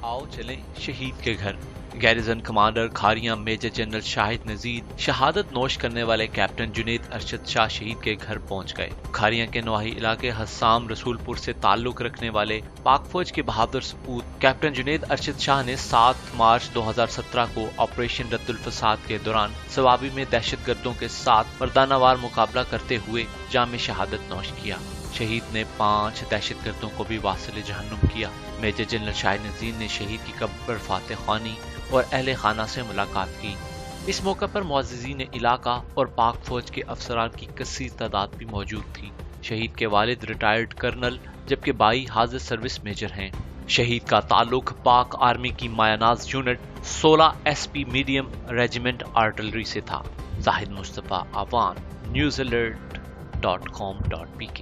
आओ चलें शहीद के घर। Garrison commander Khariyan major general Shahid नजीर शहादत नोश करने वाले कैप्टन जुनेद अरशद शाह शहीद के घर पहुंच गए। खारियां के नवाही इलाके हसाम रसूलपुर से ताल्लुक रखने वाले पाक फौज के बहादुर सपूत कैप्टन जुनेद अरशद शाह ने 7 मार्च 2017 को ऑपरेशन रद्दुल फसाद के दौरान सवाबी में दहशतगर्दों के साथ मर्दानावार मुकाबला करते हुए जाम शहादत नोश किया। शहीद ने 5 दहशतगर्दों को भी वासिल जहन्नुम किया। मेजर जनरल शाहिद नजीर ने शहीद की कब्र पर फातह ख्वानी और अहले खाना से मुलाकात की। इस मौके पर मुअज़्ज़िज़ीन इलाका और पाक फौज के अफसरान की कसीर तादाद भी मौजूद थी। शहीद के वालिद रिटायर्ड कर्नल जबकि बाई हाजिर सर्विस मेजर हैं। शहीद का ताल्लुक पाक आर्मी की मायानाज unit 16 SP medium regiment artillery से था। जाहिद मुस्तफा आवान, newsalert.com.pk।